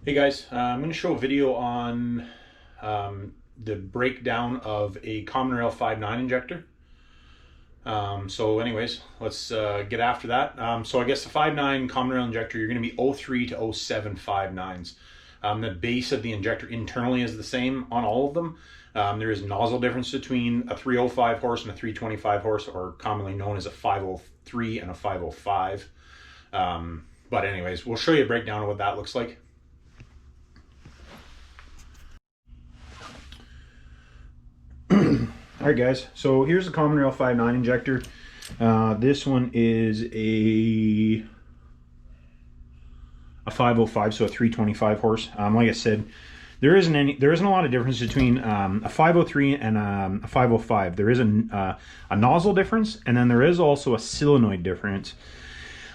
Hey guys, I'm going to show a video on the breakdown of a commonrail 5.9 injector. So anyways, let's get after that. So I guess the 5.9 commonrail injector, you're going to be 03 to 07 5.9s. The base of the injector internally is the same on all of them. There is nozzle difference between a 305 horse and a 325 horse, or commonly known as a 503 and a 505. But anyways, we'll show you a breakdown of what that looks like. Alright guys, so here's the commonrail 5.9 injector. This one is a 505, so a 325 horse. Like I said, there isn't a lot of difference between a 503 and a 505. There is a nozzle difference, and then there is also a solenoid difference.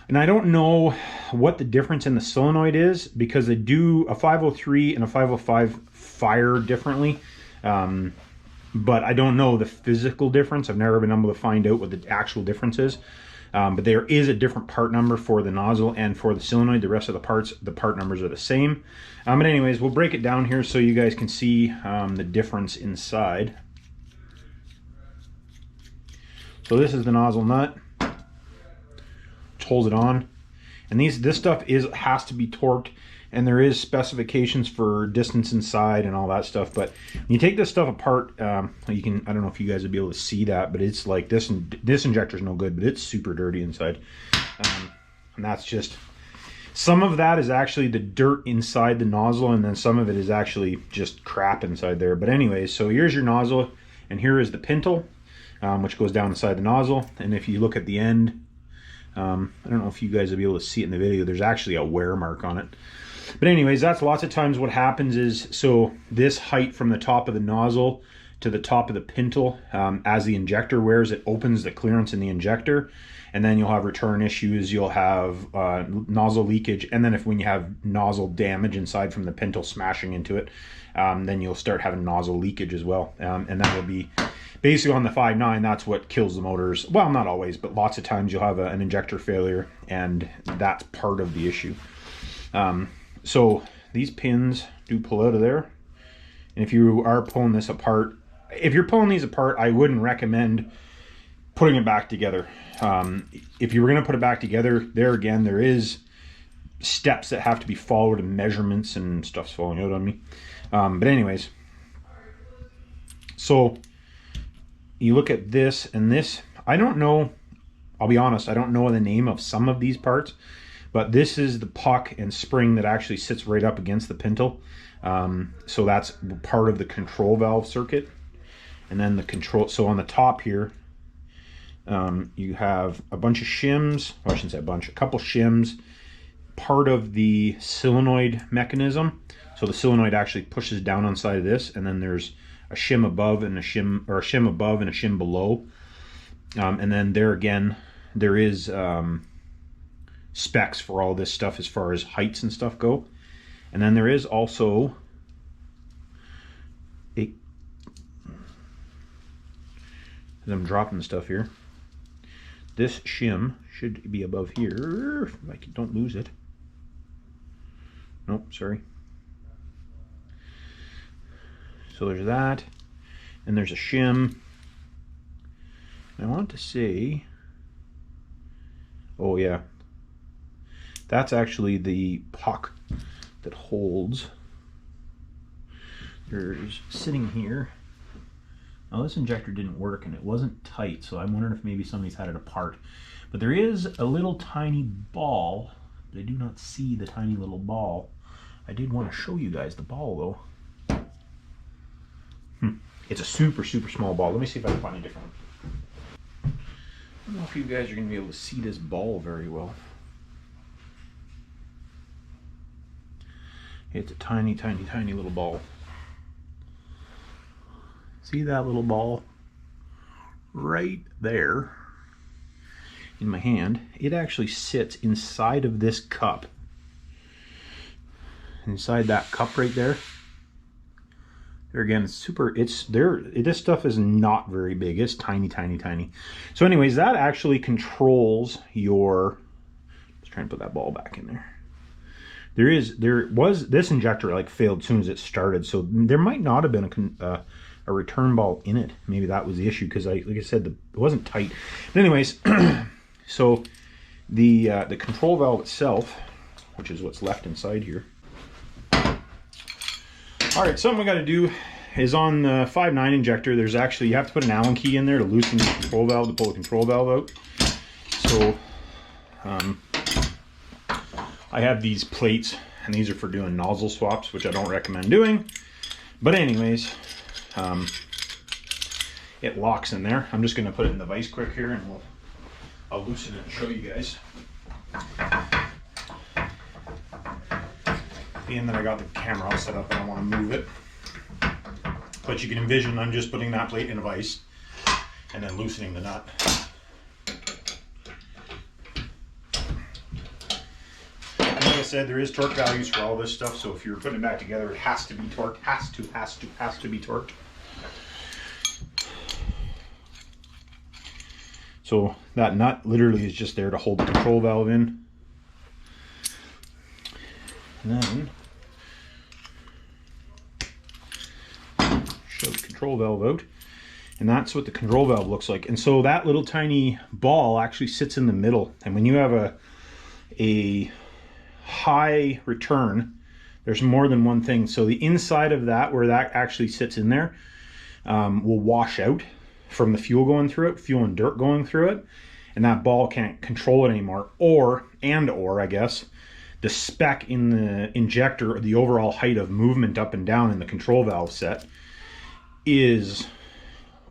And I don't know what the difference in the solenoid is, because they do a 503 and a 505 fire differently. But I don't know the physical difference. I've never been able to find out what the actual difference is. But there is a different part number for the nozzle and for the solenoid. The rest of the parts, the part numbers are the same. But anyways, we'll break it down here so you guys can see the difference inside. So this is the nozzle nut, which holds it on. And this stuff has to be torqued, and there is specifications for distance inside and all that stuff. But when you take this stuff apart, you can, I don't know if you guys would be able to see that, but it's like this injector is no good, but it's super dirty inside. And that's just, some of that is actually the dirt inside the nozzle, and then some of it is actually just crap inside there. But anyways, so here's your nozzle, and here is the pintle, which goes down inside the nozzle. And if you look at the end, I don't know if you guys will be able to see it in the video, there's actually a wear mark on it. But anyways, that's lots of times what happens is, so this height from the top of the nozzle to the top of the pintle, as the injector wears, it opens the clearance in the injector, and then you'll have return issues, you'll have nozzle leakage, and then when you have nozzle damage inside from the pintle smashing into it, then you'll start having nozzle leakage as well. And that will be basically on the 5.9, that's what kills the motors. Well, not always, but lots of times you'll have an injector failure, and that's part of the issue. So these pins do pull out of there. And if you are pulling this apart, if you're pulling these apart, I wouldn't recommend putting it back together. If you were going to put it back together, there again, there is steps that have to be followed, and measurements and stuff's falling out on me. But anyways, so you look at this and this, I don't know, I'll be honest, I don't know the name of some of these parts, but this is the puck and spring that actually sits right up against the pintle. So that's part of the control valve circuit. And then the control, so on the top here, you have a bunch of shims, well, I shouldn't say a bunch, a couple shims, part of the solenoid mechanism. So the solenoid actually pushes down on side of this, and then there's a shim above and a shim, or a shim above and a shim below. And then there again, there is specs for all this stuff as far as heights and stuff go. And then there is also a, as I'm dropping the stuff here, this shim should be above here, if I don't lose it. Nope, sorry. So there's that, and there's a shim. I want to say, oh yeah, that's actually the puck that holds. There's sitting here. Now this injector didn't work and it wasn't tight, so I'm wondering if maybe somebody's had it apart. But there is a little tiny ball, but I do not see the tiny little ball. I did want to show you guys the ball though. It's a super, super small ball. Let me see if I can find a different one. I don't know if you guys are going to be able to see this ball very well. It's a tiny, tiny, tiny little ball. See that little ball right there in my hand? It actually sits inside of this cup. Inside that cup right there. There again, it's super, it's there, this stuff is not very big. It's tiny, tiny, tiny. So anyways, that actually controls your, let's try and put that ball back in there. there was this injector like failed as soon as it started, so there might not have been a return ball in it. Maybe that was the issue, because like I said, it wasn't tight. But anyways, so the control valve itself, which is what's left inside here. All right, something we got to do is on the 5.9 injector, there's actually, you have to put an Allen key in there to loosen the control valve, to pull the control valve out. So I have these plates, and these are for doing nozzle swaps, which I don't recommend doing. But anyways, it locks in there. I'm just going to put it in the vise quick here, and I'll loosen it and show you guys. Being that I got the camera all set up, I don't want to move it. But you can envision I'm just putting that plate in a vise and then loosening the nut. And like I said, there is torque values for all this stuff, so if you're putting it back together, it has to be torqued. Has to be torqued. So that nut literally is just there to hold the control valve in. And then show the control valve out, and that's what the control valve looks like. And so that little tiny ball actually sits in the middle, and when you have a high return, there's more than one thing. So the inside of that, where that actually sits in there, will wash out from the fuel going through it, fuel and dirt going through it, and that ball can't control it anymore. Or I guess the spec in the injector, or the overall height of movement up and down in the control valve set, is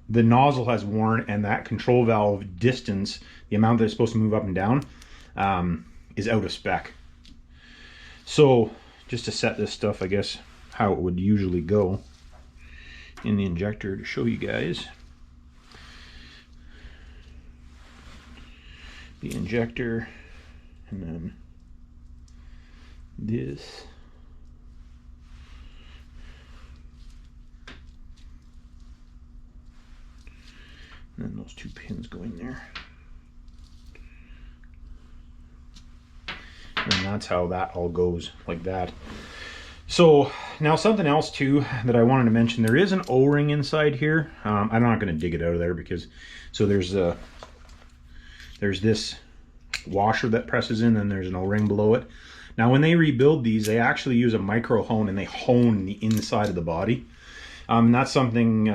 the nozzle has worn, and that control valve distance, the amount that it's supposed to move up and down, is out of spec. So just to set this stuff, I guess, how it would usually go in the injector, to show you guys. The injector, and then this. And then those two pins go in there. And that's how that all goes, like that. So now something else too that I wanted to mention, there is an O-ring inside here. I'm not going to dig it out of there, because so there's this washer that presses in, and there's an O-ring below it. Now when they rebuild these, they actually use a micro hone, and they hone the inside of the body. That's something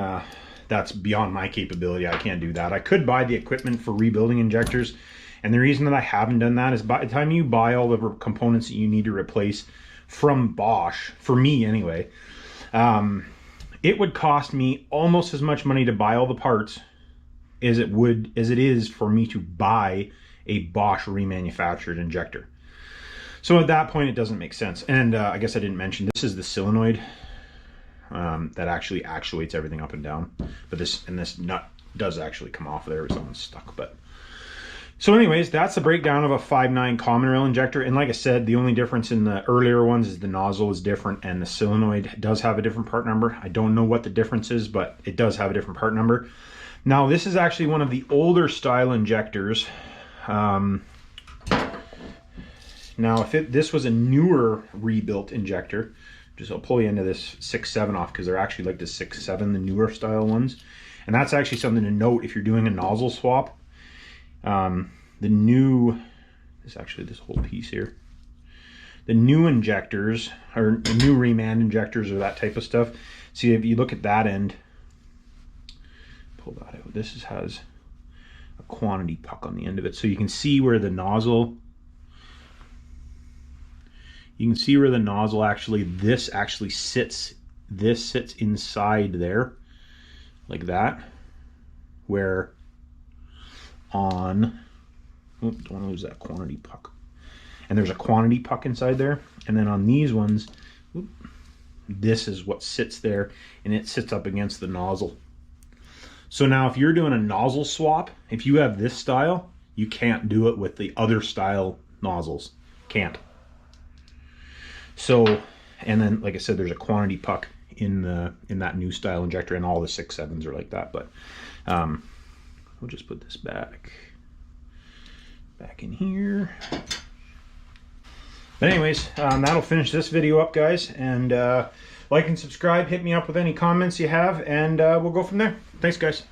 that's beyond my capability. I can't do that. I could buy the equipment for rebuilding injectors, and the reason that I haven't done that is by the time you buy all the components that you need to replace from Bosch, for me anyway, it would cost me almost as much money to buy all the parts as it is for me to buy a Bosch remanufactured injector. So at that point, it doesn't make sense. And I guess I didn't mention, this is the solenoid that actually actuates everything up and down. But this nut does actually come off there if someone's stuck. But so anyways, that's the breakdown of a 5.9 common rail injector. And like I said, the only difference in the earlier ones is the nozzle is different, and the solenoid does have a different part number. I don't know what the difference is, but it does have a different part number. Now this is actually one of the older style injectors. Now if this was a newer rebuilt injector, I'll pull you into this 6.7 off, because they're actually like the 6.7, the newer style ones. And that's actually something to note if you're doing a nozzle swap. This whole piece here, the new injectors, or the new reman injectors, or that type of stuff. See, if you look at that end, pull that out, this has a quantity puck on the end of it, so you can see where the nozzle, actually, this sits inside there, like that, where on, don't want to lose that quantity puck, and there's a quantity puck inside there, and then on these ones, this is what sits there, and it sits up against the nozzle. So now if you're doing a nozzle swap, if you have this style, you can't do it with the other style nozzles. Can't. So, and then like I said, there's a quantity puck in that new style injector, and all the 6.7s are like that. But we'll just put this back in here. But anyways, that'll finish this video up, guys. And like and subscribe. Hit me up with any comments you have, and we'll go from there. Thanks, guys.